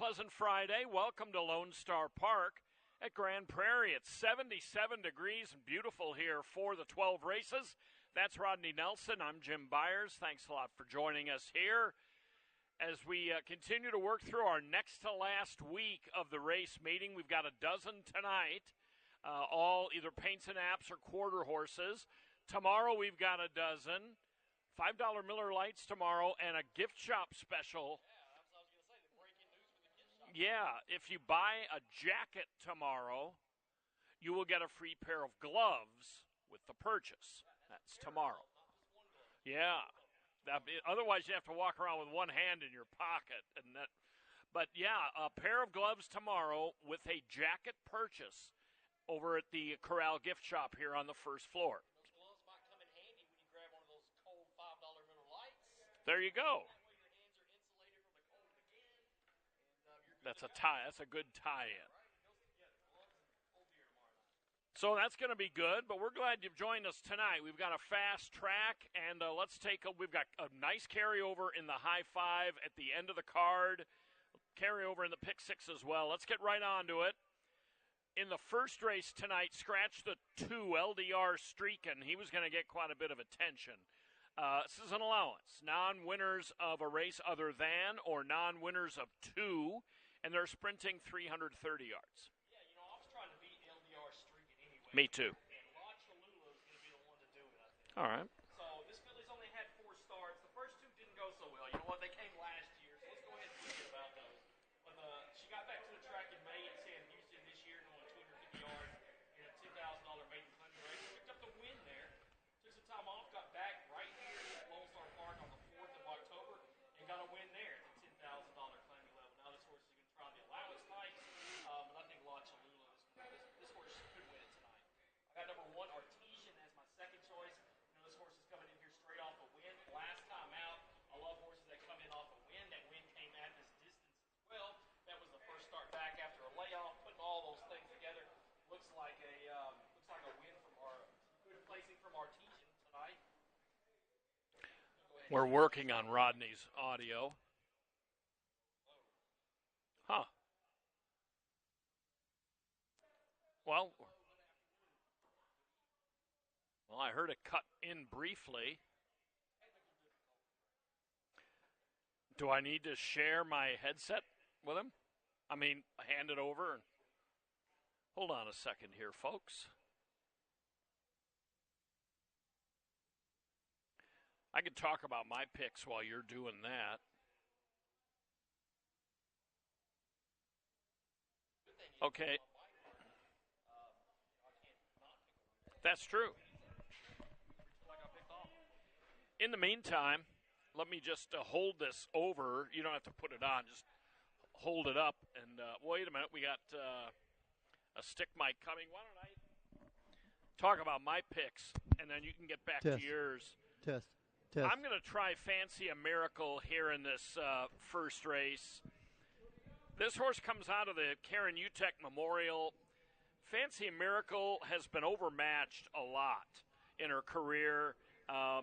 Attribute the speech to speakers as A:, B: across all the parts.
A: pleasant Friday. Welcome to Lone Star Park at Grand Prairie. It's 77 degrees and beautiful here for the 12 races. That's Rodney Nelson. I'm Jim Byers. Thanks a lot for joining us here as we continue to work through our next to last week of the race meeting. We've got a dozen tonight, all either paints and apps or quarter horses. Tomorrow we've got a dozen, $5 Miller Lights tomorrow, and a gift shop special. Yeah, if you buy a jacket tomorrow, you will get a free pair of gloves with the purchase. That's tomorrow. Yeah. Otherwise, you have to walk around with one hand in your pocket. But, yeah, a pair of gloves tomorrow with a jacket purchase over at the Corral gift shop here on the first floor.
B: Those gloves might come in handy when you grab one of those cold $5 Miller Lights.
A: There you go. That's a tie. That's a good tie-in. So that's going to be good, but we're glad you've joined us tonight. We've got a fast track, and we've got a nice carryover in the high five at the end of the card, carryover in the pick six as well. Let's get right on to it. In the first race tonight, scratch the 2, LDR Streakin'. He was going to get quite a bit of attention. This is an allowance. Non-winners of a race other than or non-winners of 2, and they're sprinting 330 yards.
B: Yeah, I was trying to beat LDR Streakin' anyway.
A: Me too.
B: And La Cholula is going to be the one to do it, I think.
A: All right.
B: So this filly's only had 4 starts. The first 2 didn't go so well. You know what? They came last year, so let's go ahead and forget about those. But she got back to the track in May at Sam Houston this year, going 250 yards in a $10,000 maiden claiming race. Picked up the win there. Took some time off, got back right here at Lone Star Park on the 4th of October, and got a win there at the $10,000 claiming level. Now this horse is going to try the allowance types, but I think La Cholula this horse could win it tonight. I got number 1, Artesian, as my second choice. This horse is coming in here straight off a win. Last time out, I love horses that come in off a win. That win came at this distance as well. That was the first start back after a layoff. Putting all those things together, looks like a win from our good placing from Artesian tonight.
A: We're working on Rodney's audio. Huh. Well, I heard it cut in briefly. Do I need to share my headset with him? I mean, hand it over. Hold on a second here, folks. I could talk about my picks while you're doing that. Okay. That's true. In the meantime, let me just hold this over. You don't have to put it on. Just hold it up. And wait a minute. We got a stick mic coming. Why don't I talk about my picks, and then you can get back to yours.
C: Test.
A: I'm going to try Fancy a Miracle here in this first race. This horse comes out of the Karen Utek Memorial. Fancy a Miracle has been overmatched a lot in her career.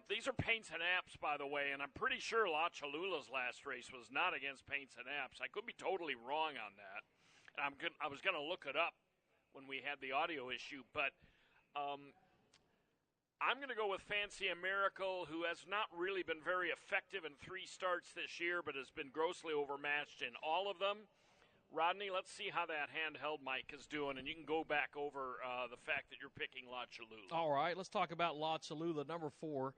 A: These are paints and apps, by the way, and I'm pretty sure La Cholula's last race was not against paints and apps. I could be totally wrong on that. I was going to look it up when we had the audio issue, but I'm going to go with Fancy a Miracle, who has not really been very effective in 3 starts this year, but has been grossly overmatched in all of them. Rodney, let's see how that handheld mic is doing, and you can go back over the fact that you're picking La Cholula.
B: All right, let's talk about La Cholula, number 4.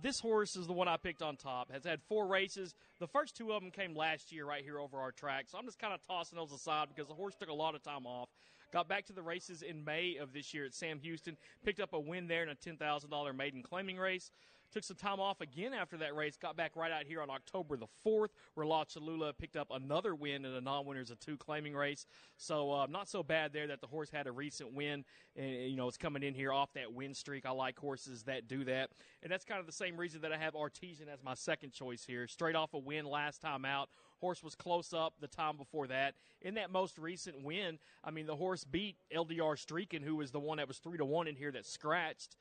B: This horse is the one I picked on top. Has had 4 races. The first 2 of them came last year right here over our track, so I'm just kind of tossing those aside because the horse took a lot of time off. Got back to the races in May of this year at Sam Houston. Picked up a win there in a $10,000 maiden claiming race. Took some time off again after that race. Got back right out here on October the 4th, where La Cholula picked up another win in a non-winners of 2 claiming race. So not so bad there that the horse had a recent win. And, it's coming in here off that win streak. I like horses that do that. And that's kind of the same reason that I have Artesian as my second choice here. Straight off a win last time out. Horse was close up the time before that. In that most recent win, the horse beat LDR Streakin', who was the one that was 3-1 in here that scratched.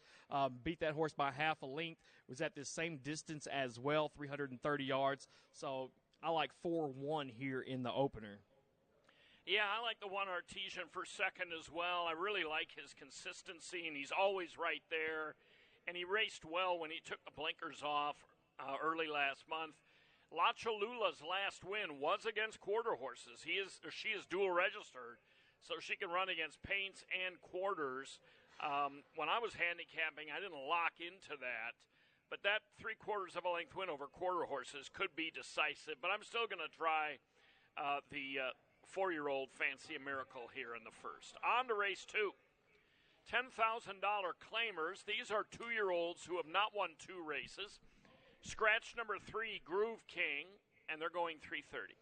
B: Beat that horse by half a length. Was at this same distance as well, 330 yards. So I like 4-1 here in the opener.
A: Yeah, I like the one Artesian for second as well. I really like his consistency, and he's always right there. And he raced well when he took the blinkers off early last month. La Cholula's last win was against quarter horses. She is dual registered, so she can run against paints and quarters. When I was handicapping, I didn't lock into that. But that 3/4 of a length win over quarter horses could be decisive. But I'm still going to try the 4-year-old Fancy a Miracle here in the first. On to race 2. $10,000 claimers. These are 2-year-olds who have not won 2 races. Scratch number 3, Groove King, and they're going 330.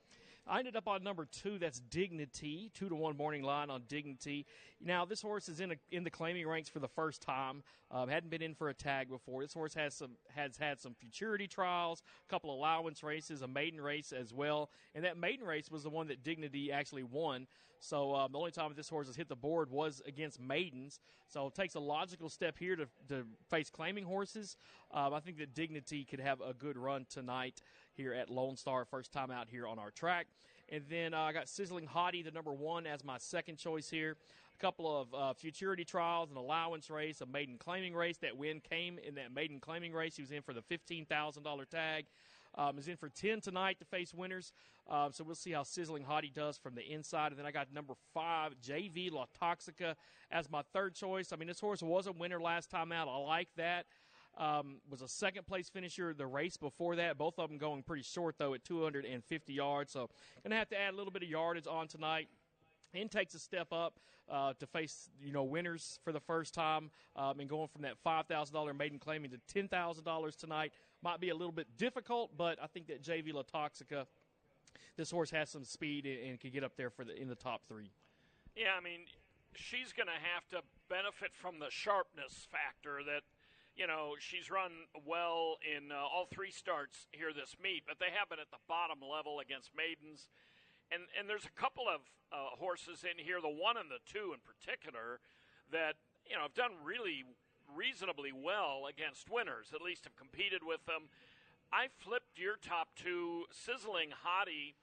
B: I ended up on number 2. That's Dignity, 2-1 morning line on Dignity. Now this horse is in the claiming ranks for the first time. Hadn't been in for a tag before. This horse has had some futurity trials, a couple allowance races, a maiden race as well. And that maiden race was the one that Dignity actually won. So the only time that this horse has hit the board was against maidens. So it takes a logical step here to face claiming horses. I think that Dignity could have a good run tonight here at Lone Star, first time out here on our track. And then I got Sizzling Hottie, the number 1, as my second choice here. A couple of futurity trials, an allowance race, a maiden claiming race. That win came in that maiden claiming race. He was in for the $15,000 tag. Is in for 10 tonight to face winners. So we'll see how Sizzling Hottie does from the inside. And then I got number 5, JV La Toxica, as my third choice. I mean, this horse was a winner last time out. I like that. Was a second-place finisher the race before that. Both of them going pretty short, though, at 250 yards. So going to have to add a little bit of yardage on tonight. And takes a step up to face, winners for the first time. And going from that $5,000 maiden claiming to $10,000 tonight might be a little bit difficult, but I think that JV La Toxica, this horse has some speed and can get up there in the top 3.
A: Yeah, I mean, she's going to have to benefit from the sharpness factor that, she's run well in all 3 starts here this meet, but they have been at the bottom level against maidens. And there's a couple of horses in here, the 1 and the 2 in particular, that, have done really reasonably well against winners, at least have competed with them. I flipped your top 2. Sizzling Hottie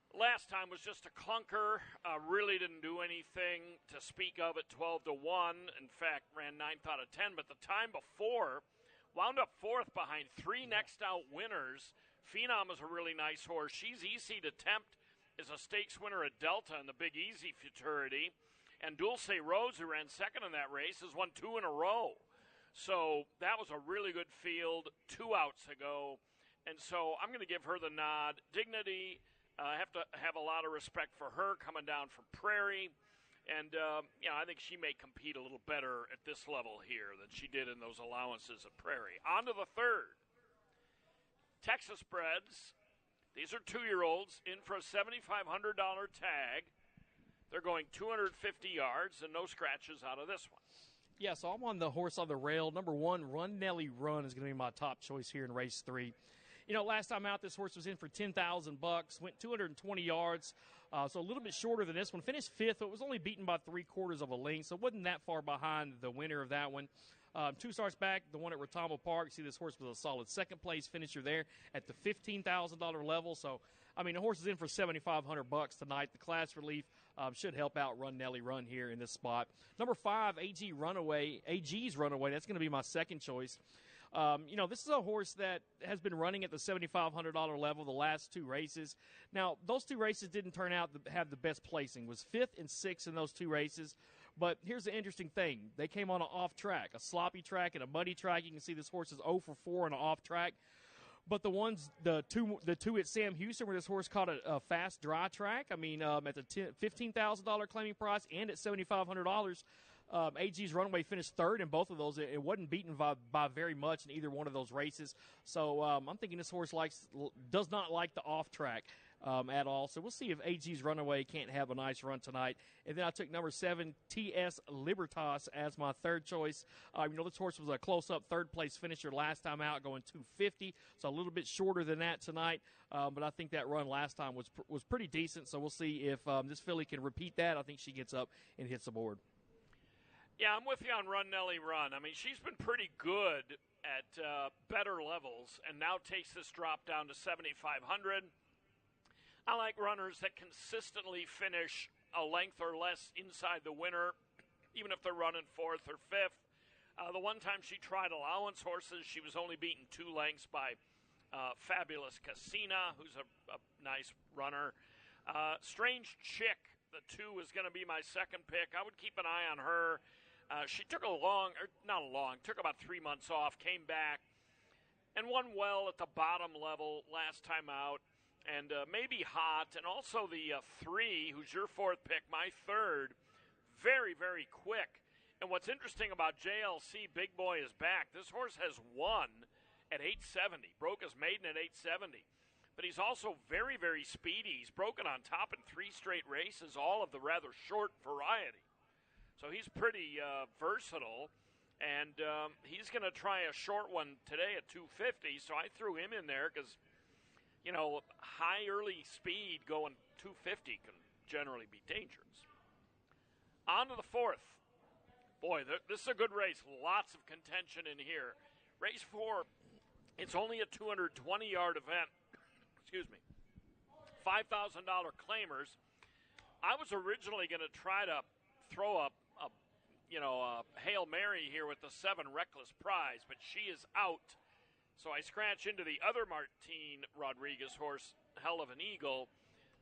A: last time was just a clunker, really didn't do anything to speak of at 12-1. In fact, ran 9th out of 10, but the time before wound up 4th behind 3 next out winners. Phenom is a really nice horse. She's Easy to Tempt is a stakes winner at Delta in the Big Easy Futurity. And Dulce Rose, who ran second in that race, has won 2 in a row. So that was a really good field 2 outs ago. And so I'm going to give her the nod. Dignity, I have to have a lot of respect for her coming down from Prairie. And, I think she may compete a little better at this level here than she did in those allowances at Prairie. On to the third. Texas Breds. These are 2-year-olds in for a $7,500 tag. They're going 250 yards and no scratches out of this one.
B: Yeah, so I'm on the horse on the rail. Number 1, Run Nelly Run is going to be my top choice here in race 3. Last time out, this horse was in for $10,000, went 220 yards, so a little bit shorter than this one. Finished 5th, but was only beaten by 3/4 of a length, so wasn't that far behind the winner of that one. 2 starts back, the one at Retamo Park. See, this horse was a solid second-place finisher there at the $15,000 level. So, the horse is in for $7,500 tonight. The class relief should help out Run Nelly Run here in this spot. Number 5, AG's Runaway. That's going to be my second choice. This is a horse that has been running at the $7,500 level the last 2 races. Now, those 2 races didn't turn out to have the best placing. Was 5th and 6th in those 2 races. But here's the interesting thing. They came on an off track, a sloppy track and a muddy track. You can see this horse is 0 for 4 on an off track. But the two at Sam Houston, where this horse caught a fast dry track, at the $15,000 claiming price and at $7,500, AG's Runaway finished 3rd in both of those. It wasn't beaten by very much in either one of those races. So I'm thinking this horse does not like the off track at all. So we'll see if AG's Runaway can't have a nice run tonight. And then I took number 7, TS Libertas, as my third choice. This horse was a close-up third-place finisher last time out, going 250, so a little bit shorter than that tonight. But I think that run last time was pretty decent, so we'll see if this filly can repeat that. I think she gets up and hits the board.
A: Yeah, I'm with you on Run Nelly Run. I mean, she's been pretty good at better levels, and now takes this drop down to 7,500. I like runners that consistently finish a length or less inside the winner, even if they're running fourth or fifth. The one time she tried allowance horses, she was only beaten 2 lengths by Fabulous Casina, who's a nice runner. Strange Chick, the 2, is going to be my second pick. I would keep an eye on her. She took took about 3 months off, came back, and won well at the bottom level last time out, and maybe hot. And also the 3, who's your fourth pick, my third, very, very quick. And what's interesting about JLC, Big Boy is back. This horse has won at 870, broke his maiden at 870. But he's also very, very speedy. He's broken on top in 3 straight races, all of the rather short variety. So he's pretty versatile, and he's going to try a short one today at 250, so I threw him in there because, high early speed going 250 can generally be dangerous. On to the 4th. Boy, this is a good race. Lots of contention in here. Race 4, it's only a 220-yard event. Excuse me. $5,000 claimers. I was originally going to try to throw a Hail Mary here with the 7 Reckless Prize, but she is out. So I scratch into the other Martin Rodriguez horse, Hell of an Eagle.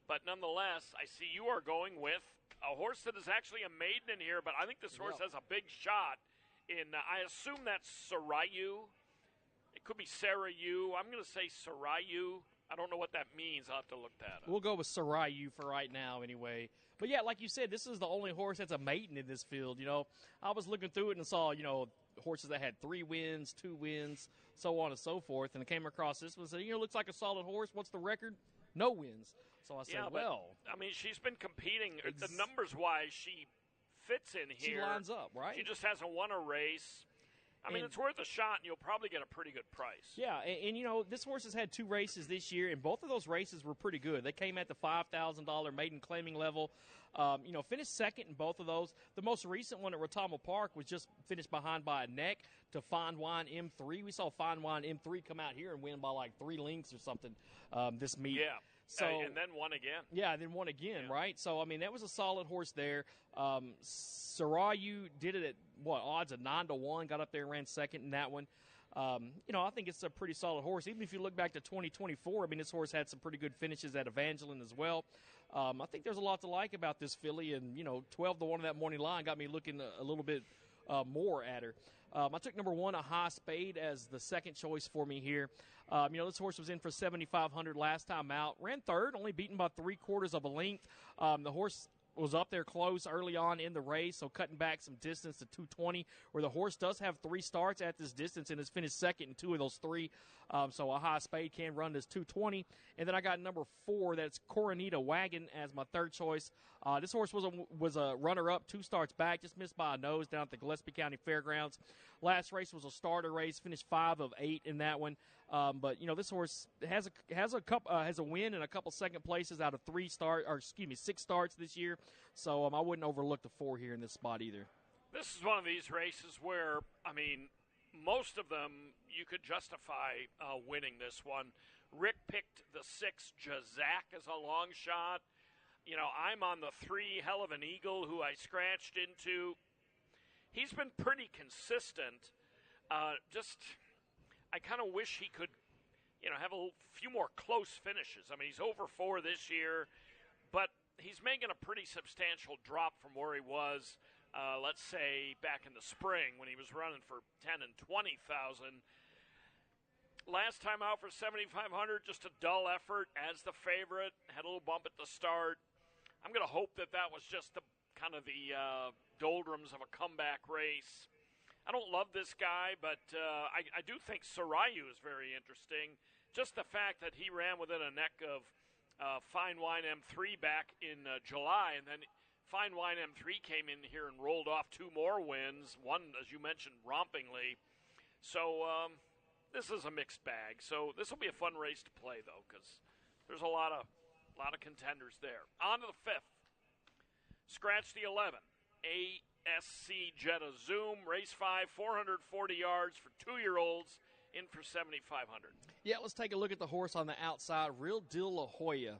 A: But nonetheless, I see you are going with a horse that is actually a maiden in here, but I think this horse has a big shot in, I assume that's Sarayu. It could be Sarayu. I'm going to say Sarayu. I don't know what that means. I'll have to look that up.
B: We'll go with Sarayu for right now anyway. But, yeah, like you said, this is the only horse that's a maiden in this field. I was looking through it and saw, horses that had 3 wins, 2 wins, so on and so forth. And I came across this one and said, looks like a solid horse. What's the record? No wins. So I said,
A: she's been competing. The numbers-wise, she fits in here.
B: She lines up, right?
A: She just hasn't won a race. It's worth a shot, and you'll probably get a pretty good price.
B: Yeah, and this horse has had 2 races this year, and both of those races were pretty good. They came at the $5,000 maiden claiming level. Finished second in both of those. The most recent one at Rotama Park was just finished behind by a neck to Fine Wine M3. We saw Fine Wine M3 come out here and win by like 3 lengths or something this meet.
A: Yeah.
B: So,
A: and then won again.
B: Yeah, then won again, right? So, that was a solid horse there. Sarayu did it at, odds of 9-1, got up there and ran second in that one. I think it's a pretty solid horse. Even if you look back to 2024, this horse had some pretty good finishes at Evangeline as well. I think there's a lot to like about this filly, and, 12-1 of that morning line got me looking a little bit more at her. I took number 1, a High Spade, as the second choice for me here. This horse was in for 7,500 last time out. Ran third, only beaten by 3/4 of a length. The horse was up there close early on in the race, so cutting back some distance to 220, where the horse does have 3 starts at this distance and has finished second in 2 of those 3. So a High Spade can run this 220. And then I got number 4, that's Coronita Wagon, as my third choice. This horse was a runner-up, 2 starts back, just missed by a nose down at the Gillespie County Fairgrounds. Last race was a starter race, finished 5 of 8 in that one. But this horse has a win and a couple second places out of 6 starts this year. So I wouldn't overlook the 4 here in this spot either.
A: This is one of these races where, most of them you could justify winning this one. Rick picked the 6, Jazak, as a long shot. I'm on the 3, Hell of an Eagle, who I scratched into. He's been pretty consistent. I kind of wish he could, have a few more close finishes. He's over 4 this year, but he's making a pretty substantial drop from where he was, let's say, back in the spring when he was running for 10 and 20,000. Last time out for 7,500, just a dull effort as the favorite. Had a little bump at the start. I'm going to hope that was just the kind of the doldrums of a comeback race. I don't love this guy, but I do think Sarayu is very interesting. Just the fact that he ran within a neck of Fine Wine M3 back in July, and then Fine Wine M3 came in here and rolled off 2 more wins, one, as you mentioned, rompingly. So this is a mixed bag. So this will be a fun race to play, though, because there's a lot of contenders there. On to the 5th. Scratch the 11. A SC Jetta Zoom. Race 5, 440 yards for 2-year-olds, in for $7,500.
B: Yeah, let's take a look at the horse on the outside, Real Deal La Jolla.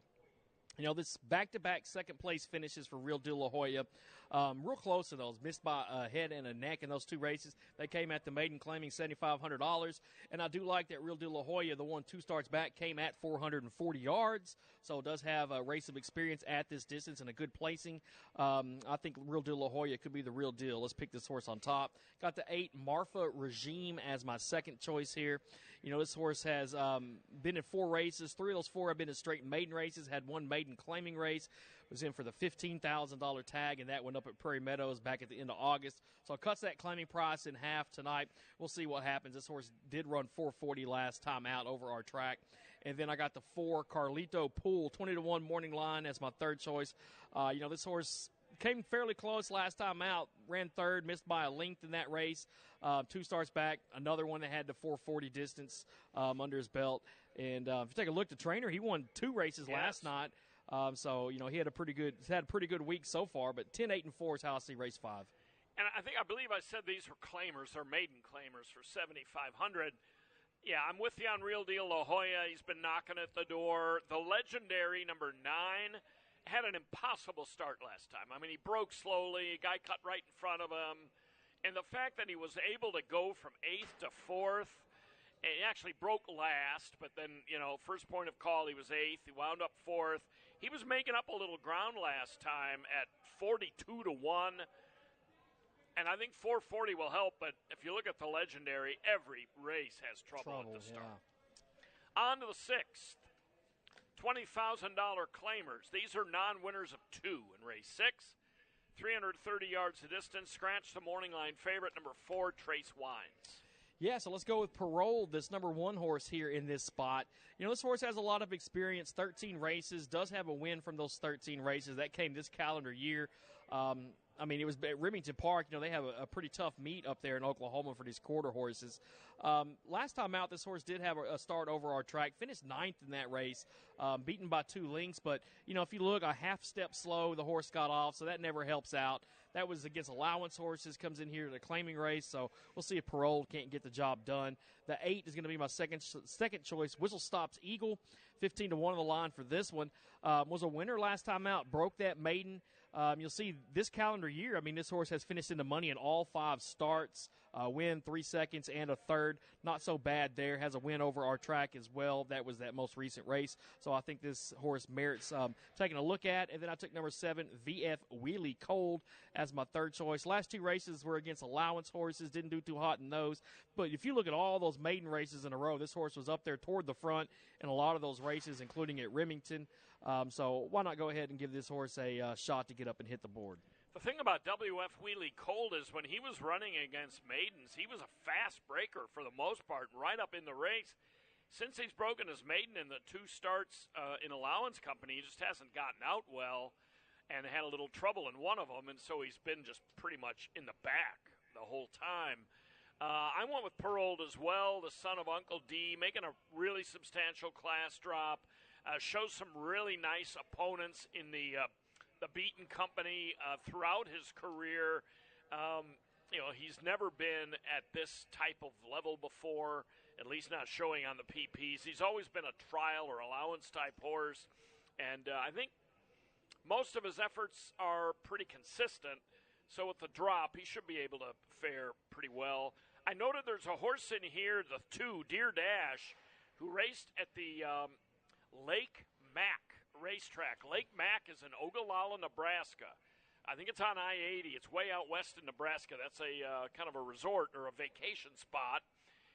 B: You know, this back-to-back second-place finishes for Real Deal La Jolla. Real close to those. Missed by a head and a neck in those two races. They came at the maiden claiming $7,500. And I do like that Real Deal La Jolla, the one 2 starts back, came at 440 yards. So it does have a race of experience at this distance and a good placing. I think Real Deal La Jolla could be the real deal. Let's pick this horse on top. Got the 8 Marfa Regime as my second choice here. You know, this horse has been in 4 races. 3 of those 4 have been in straight maiden races. Had one maiden claiming race. Was in for the $15,000 tag, and that went up at Prairie Meadows back at the end of August. So it cuts that claiming price in half tonight. We'll see what happens. This horse did run 440 last time out over our track. And then I got the 4 Carlito Pool, 20-1 morning line as my third choice. You know, this horse came fairly close last time out, ran third, missed by a length in that race. 2 starts back, another one that had the 440 distance under his belt. And if you take a look at the trainer, he won 2 races last night. So, you know, he had a pretty good week so far, but 10, 8, and 4 is how I see race 5.
A: And I believe I said these were claimers. They're maiden claimers for $7,500. Yeah, I'm with you on Real Deal La Jolla. He's been knocking at the door. The legendary number 9 had an impossible start last time. I mean, he broke slowly. A guy cut right in front of him. And the fact that he was able to go from 8th to 4th, and he actually broke last, but then, you know, first point of call, he was 8th. He wound up 4th. He was making up a little ground last time at 42-1. And I think 440 will help, but if you look at the legendary, every race has trouble at the start. Yeah. On to the 6th. $20,000 claimers. These are non-winners of 2 in race 6. 330 yards to distance. Scratch the morning line favorite, number 4, Trace Wines.
B: Yeah, so let's go with Parole, this number 1 horse here in this spot. You know, this horse has a lot of experience, 13 races, does have a win from those 13 races. That came this calendar year. I mean, it was at Remington Park. You know, they have a pretty tough meet up there in Oklahoma for these quarter horses. Last time out, this horse did have a start over our track, finished 9th in that race, beaten by 2 lengths. But, you know, if you look, a half step slow, the horse got off, so that never helps out. That was against allowance horses, comes in here to the claiming race, so we'll see if Parole can't get the job done. The 8 is going to be my second choice, Whistle Stops Eagle, 15-1 on the line for this one. Was a winner last time out, broke that maiden. You'll see this calendar year, I mean, this horse has finished in the money in all 5 starts, win 3 seconds and a third. Not so bad there. Has a win over our track as well. That was that most recent race. So I think this horse merits taking a look at. And then I took number 7, VF Wheelie Cold, as my third choice. Last 2 races were against allowance horses. Didn't do too hot in those. But if you look at all those maiden races in a row, this horse was up there toward the front in a lot of those races, including at Remington. So why not go ahead and give this horse a shot to get up and hit the board?
A: The thing about WF Wheelie Cold is when he was running against maidens, he was a fast breaker for the most part, right up in the race. Since he's broken his maiden in the 2 starts in allowance company, he just hasn't gotten out well and had a little trouble in one of them, and so he's been just pretty much in the back the whole time. I went with Pearl as well, the son of Uncle D, making a really substantial class drop. Shows some really nice opponents in the Beaton Company throughout his career. You know, he's never been at this type of level before, at least not showing on the PPs. He's always been a trial or allowance type horse, and I think most of his efforts are pretty consistent. So with the drop, he should be able to fare pretty well. I noted there's a horse in here, the 2, Deer Dash, who raced at the Lake Mack racetrack. Lake Mack is in Ogallala, Nebraska. I think it's on I-80. It's way out west in Nebraska. That's a kind of a resort or a vacation spot.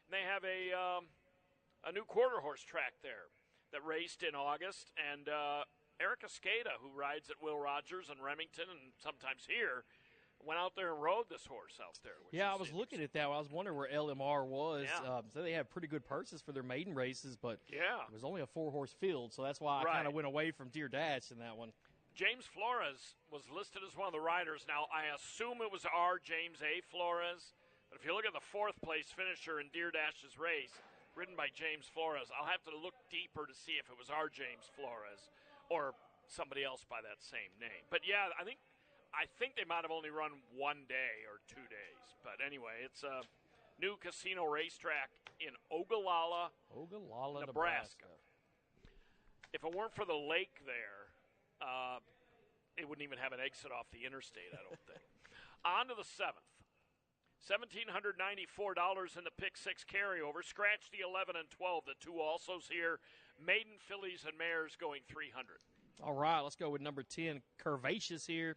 A: And they have a new quarter horse track there that raced in August. And Eric Escada, who rides at Will Rogers and Remington and sometimes here, went out there and rode this horse out there.
B: Yeah, I was looking at that. I was wondering where LMR was.
A: Yeah.
B: So they have pretty good purses for their maiden races, but
A: yeah,
B: it was only a 4-horse field, so that's why I kind of went away from Deer Dash in that one.
A: James Flores was listed as one of the riders. Now, I assume it was our James A. Flores, but if you look at the 4th place finisher in Deer Dash's race, ridden by James Flores, I'll have to look deeper to see if it was our James Flores or somebody else by that same name. But yeah, I think I think they might have only run 1 day or 2 days. But anyway, it's a new casino racetrack in Ogallala, Nebraska. If it weren't for the lake there, it wouldn't even have an exit off the interstate, I don't think. On to the 7th. $1,794 in the pick 6 carryover. Scratch the 11 and 12, the two alsos here. Maiden, fillies, and mares going 300.
B: All right, let's go with number 10, Curvaceous here.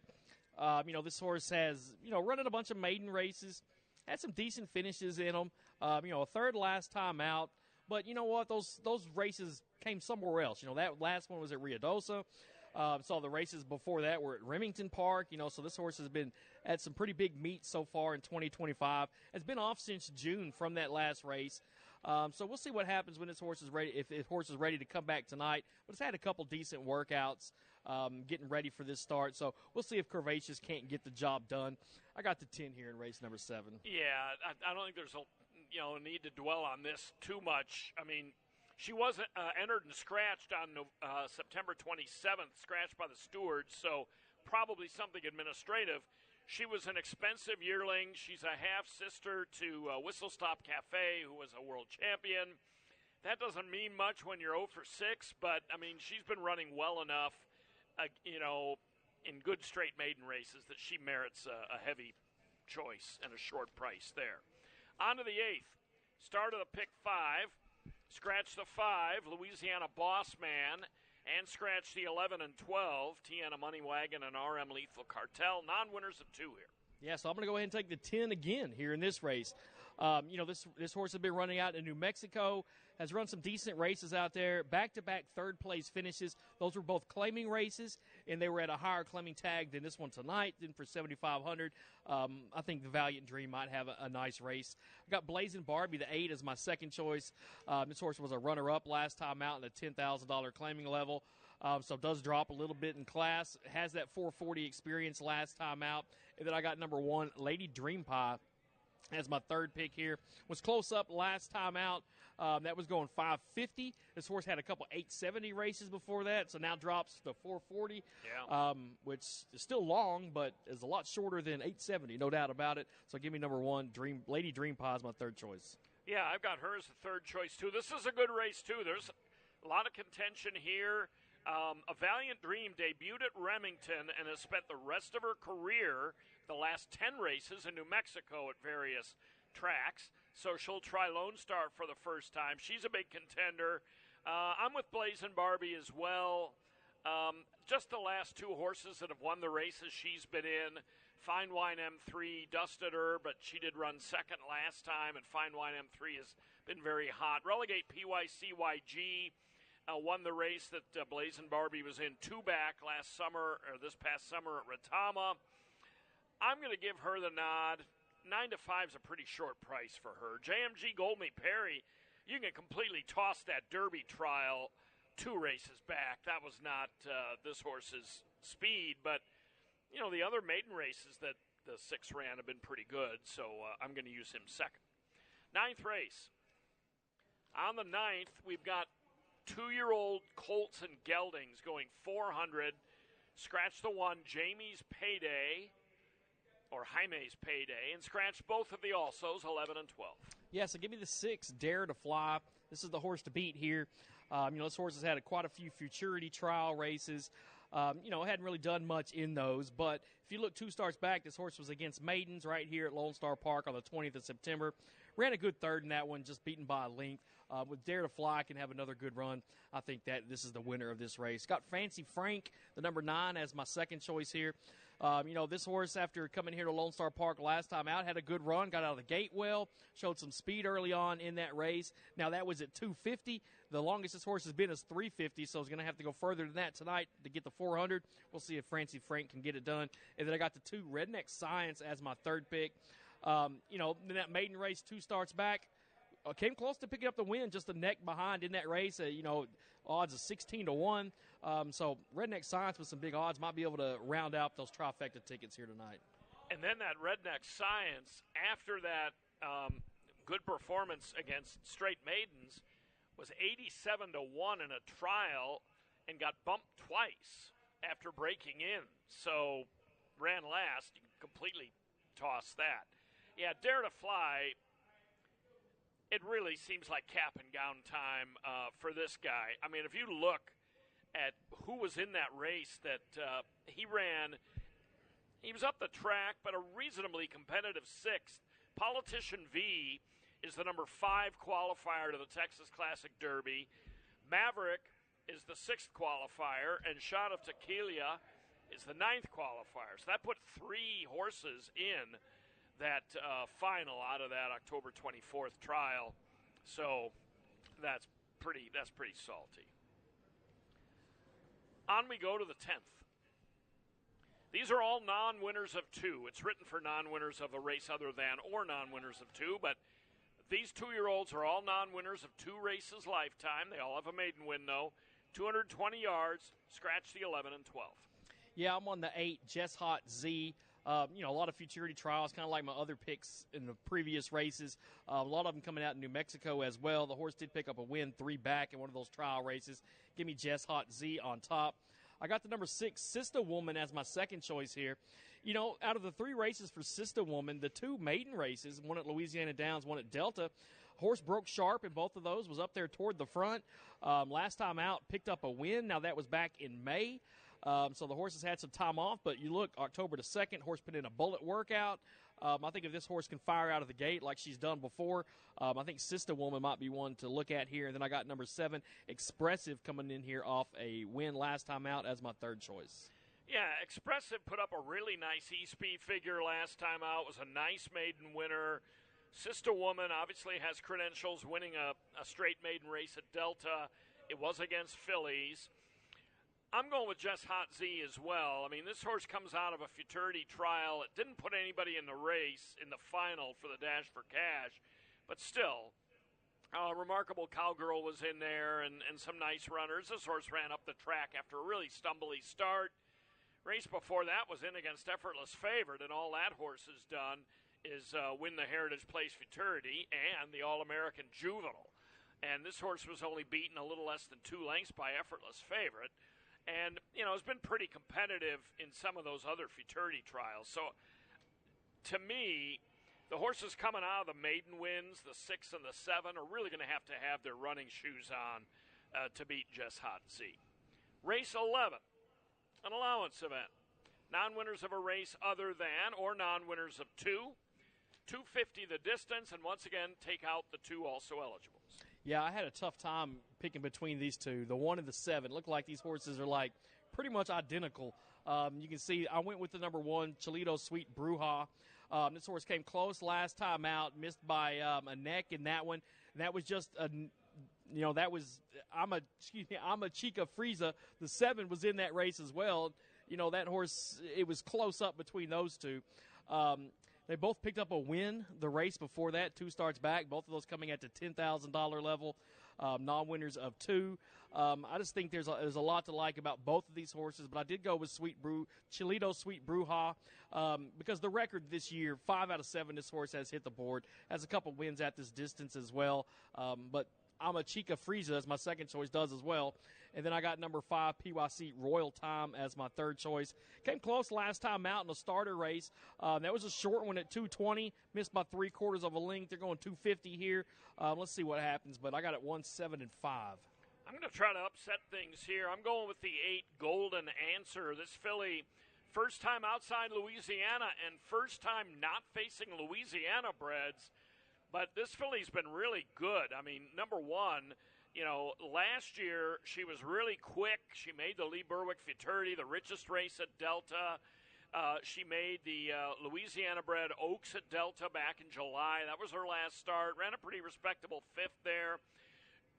B: This horse has, running a bunch of maiden races, had some decent finishes in them. A third last time out. But you know what? Those races came somewhere else. That last one was at Ruidoso. So the races before that were at Remington Park. So this horse has been at some pretty big meets so far in 2025. It's been off since June from that last race. So we'll see what happens when this horse is ready, if the horse is ready to come back tonight. But it's had a couple decent workouts getting ready for this start. So we'll see if Curvaceous can't get the job done. I got the 10 here in race number 7.
A: Yeah, I don't think there's a need to dwell on this too much. I mean, she wasn't entered and scratched on September 27th, scratched by the stewards, so probably something administrative. She was an expensive yearling. She's a half-sister to Whistle Stop Cafe, who was a world champion. That doesn't mean much when you're 0 for 6, but, I mean, she's been running well enough, in good straight maiden races that she merits a heavy choice and a short price there. On to the 8th. Start of the pick 5. Scratch the 5, Louisiana Boss Man, and scratch the 11 and 12, Tiana Money Wagon and RM Lethal Cartel. Non-winners of 2 here.
B: Yeah, so I'm going to go ahead and take the 10 again here in this race. This horse has been running out in New Mexico, has run some decent races out there, back-to-back third-place finishes. Those were both claiming races, and they were at a higher claiming tag than this one tonight, than for $7,500. I think the Valiant Dream might have a nice race. I got Blazing Barbie, the 8, as my second choice. This horse was a runner-up last time out in a $10,000 claiming level. So it does drop a little bit in class. It has that 440 experience last time out. And then I got number 1, Lady Dream Pie, as my third pick here. Was close up last time out. That was going 550. This horse had a couple 870 races before that, so now drops to 440, which is still long, but is a lot shorter than 870, no doubt about it. So give me number 1, Lady Dream Pie is my third choice.
A: Yeah, I've got her as the third choice, too. This is a good race, too. There's a lot of contention here. A Valiant Dream debuted at Remington and has spent the rest of her career, the last 10 races in New Mexico at various tracks. So she'll try Lone Star for the first time. She's a big contender. I'm with Blazing Barbie as well. Just the last 2 horses that have won the races she's been in. Fine Wine M3 dusted her, but she did run second last time, and Fine Wine M3 has been very hot. Relegate PYCYG won the race that Blazing Barbie was in 2 back this past summer at Retama. I'm going to give her the nod. 9 to 5 is a pretty short price for her. JMG Goldmeat Perry, you can completely toss that Derby trial 2 races back. That was not this horse's speed, but the other maiden races that the 6 ran have been pretty good, so I'm going to use him second. 9th race. On the 9th, we've got 2-year-old Colts and Geldings going 400. Scratch the 1, Jamie's Payday, or Jaime's Payday, and scratch both of the alsos, 11 and 12.
B: Yeah, so give me the 6, Dare to Fly. This is the horse to beat here. This horse has had quite a few futurity trial races. Hadn't really done much in those, but if you look 2 starts back, this horse was against Maidens right here at Lone Star Park on the 20th of September. Ran a good third in that one, just beaten by a length. With Dare to Fly, can have another good run. I think that this is the winner of this race. Got Fancy Frank, the number 9, as my second choice here. This horse, after coming here to Lone Star Park last time out, had a good run, got out of the gate well, showed some speed early on in that race. Now, that was at 250. The longest this horse has been is 350, so he's going to have to go further than that tonight to get the 400. We'll see if Fancy Frank can get it done. And then I got the 2, Redneck Science, as my third pick. In that maiden race 2 starts back, came close to picking up the win, just a neck behind in that race. Odds of 16 to 1. So Redneck Science with some big odds might be able to round out those trifecta tickets here tonight.
A: And then that Redneck Science, after that good performance against straight maidens, was 87 to 1 in a trial and got bumped twice after breaking in. So ran last, you can completely toss that. Yeah, Dare to Fly, it really seems like cap and gown time for this guy. I mean, if you look at who was in that race that he ran, he was up the track, but a reasonably competitive sixth. Politician V is the number 5 qualifier to the Texas Classic Derby. Maverick is the 6th qualifier, and Shot of Tequila is the 9th qualifier. So that put 3 horses in that final out of that October 24th trial. So that's pretty salty. On we go to the 10th. These are all non-winners of 2. It's written for non-winners of a race other than or non-winners of 2, but these 2-year-olds are all non-winners of 2 races lifetime. They all have a maiden win, though. 220 yards, scratch the 11 and 12.
B: Yeah, I'm on the 8, Jess Hot Z. A lot of futurity trials, kind of like my other picks in the previous races. A lot of them coming out in New Mexico as well. The horse did pick up a win 3 back in one of those trial races. Give me Jess Hot Z on top. I got the number 6, Sister Woman, as my second choice here. Out of the 3 races for Sister Woman, the 2 maiden races, one at Louisiana Downs, one at Delta, horse broke sharp in both of those, was up there toward the front. Last time out, picked up a win. Now, that was back in May. So the horse has had some time off, but you look, October the 2nd, horse put in a bullet workout. I think if this horse can fire out of the gate like she's done before, I think Sister Woman might be one to look at here. And then I got number 7, Expressive, coming in here off a win last time out as my third choice.
A: Yeah, Expressive put up a really nice E-Speed figure last time out. Was a nice maiden winner. Sister Woman obviously has credentials, winning a straight maiden race at Delta. It was against fillies. I'm going with Jess Hot Z as well. I mean, this horse comes out of a futurity trial. It didn't put anybody in the race in the final for the Dash for Cash, but still, remarkable Cowgirl was in there and some nice runners. This horse ran up the track after a really stumbly start. Race before that was in against Effortless Favorite, and all that horse has done is win the Heritage Place Futurity and the All-American Juvenile. And this horse was only beaten a little less than 2 lengths by Effortless Favorite. And, it's been pretty competitive in some of those other futurity trials. So, to me, the horses coming out of the maiden wins, the 6 and the 7, are really going to have their running shoes on to beat Jess Hot Z. Race 11, an allowance event. Non-winners of a race other than or non-winners of 2. 250 the distance, and once again, take out the 2 also eligibles.
B: Yeah, I had a tough time picking between these 2. The 1 and the 7 look like these horses are like pretty much identical. You can see I went with the number 1, Cholito Sweet Bruja. This horse came close last time out, missed by a neck in that one. And that was just I'm a Chica Frieza. The 7 was in that race as well. That horse, it was close up between those 2. They both picked up a win the race before that, 2 starts back, both of those coming at the $10,000 level, non-winners of 2. I just think there's a lot to like about both of these horses, but I did go with Cholito Sweet Bruja, because the record this year, 5 out of 7, this horse has hit the board, has a couple wins at this distance as well, but I'm a Chica Frieza as my second choice, does as well. And then I got number 5, PYC Royal Time, as my third choice. Came close last time out in the starter race. That was a short one at 220, missed by 3/4 of a length. They're going 250 here. Let's see what happens, but I got it 1, 7, and 5.
A: I'm going to try to upset things here. I'm going with the 8, Golden Answer. This filly, first time outside Louisiana and first time not facing Louisiana breds. But this filly's been really good. I mean, number 1, last year she was really quick. She made the Lee Berwick Futurity, the richest race at Delta. She made the Louisiana-bred Oaks at Delta back in July. That was her last start. Ran a pretty respectable 5th there.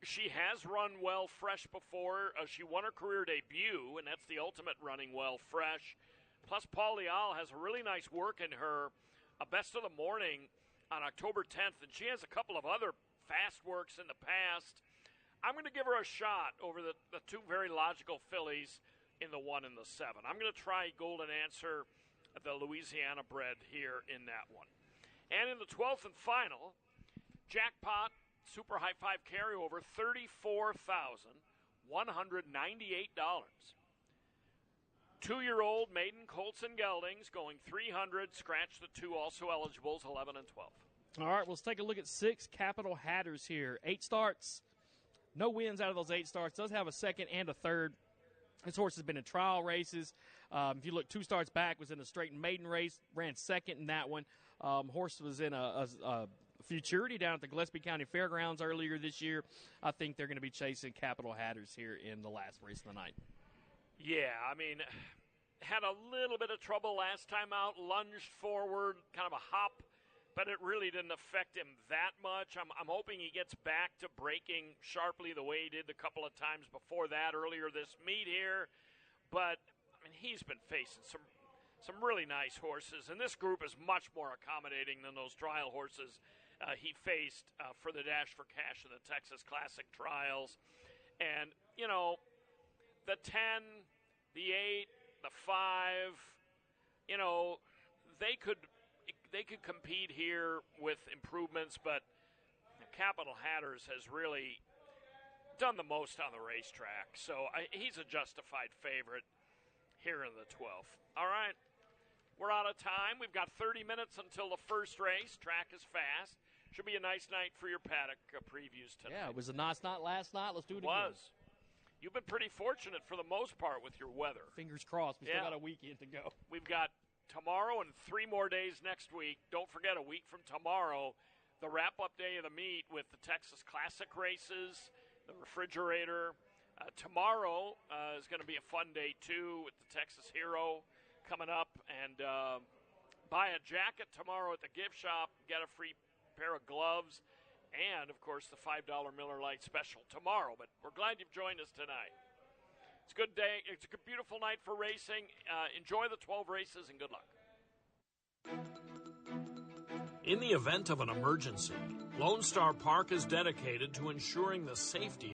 A: She has run well fresh before. She won her career debut, and that's the ultimate running well fresh. Plus, Paul Leal has a really nice work in her, a best of the morning on October 10th, and she has a couple of other fast works in the past. I'm going to give her a shot over the 2 very logical fillies in the 1 and the 7. I'm going to try Golden Answer, the Louisiana bred, here in that one. And in the 12th and final, Jackpot Super High Five Carryover, $34,198. 2-year-old maiden Colson Geldings going 300, scratch the 2 also eligibles, 11 and 12.
B: All right, let's take a look at 6 Capital Hatters here. 8 starts, no wins out of those 8 starts. Does have a second and a third. This horse has been in trial races. If you look 2 starts back, was in a straight maiden race, ran second in that one. Horse was in a futurity down at the Gillespie County Fairgrounds earlier this year. I think they're going to be chasing Capital Hatters here in the last race of the night.
A: Yeah, I mean, had a little bit of trouble last time out, lunged forward, kind of a hop, but it really didn't affect him that much. I'm hoping he gets back to breaking sharply the way he did the couple of times before that earlier this meet here. But, I mean, he's been facing some really nice horses, and this group is much more accommodating than those trial horses he faced for the Dash for Cash in the Texas Classic Trials. And, you know, the 10, the 8, the 5, you know, they could compete here with improvements, but Capital Hatters has really done the most on the racetrack. So he's a justified favorite here in the 12th. All right, we're out of time. We've got 30 minutes until the first race. Track is fast. Should be a nice night for your paddock previews tonight.
B: Yeah, it was a nice night last night. Let's do it again.
A: You've been pretty fortunate for the most part with your weather.
B: Fingers crossed. We still got a weekend to go.
A: We've got tomorrow and 3 more days next week. Don't forget, a week from tomorrow, the wrap-up day of the meet with the Texas Classic races, the refrigerator. Tomorrow is going to be a fun day, too, with the Texas Hero coming up. And buy a jacket tomorrow at the gift shop, get a free pair of gloves, and, of course, the $5 Miller Lite special tomorrow. But we're glad you've joined us tonight. It's a good day. It's a beautiful night for racing. Enjoy the 12 races, and good luck. In the event of an emergency, Lone Star Park is dedicated to ensuring the safety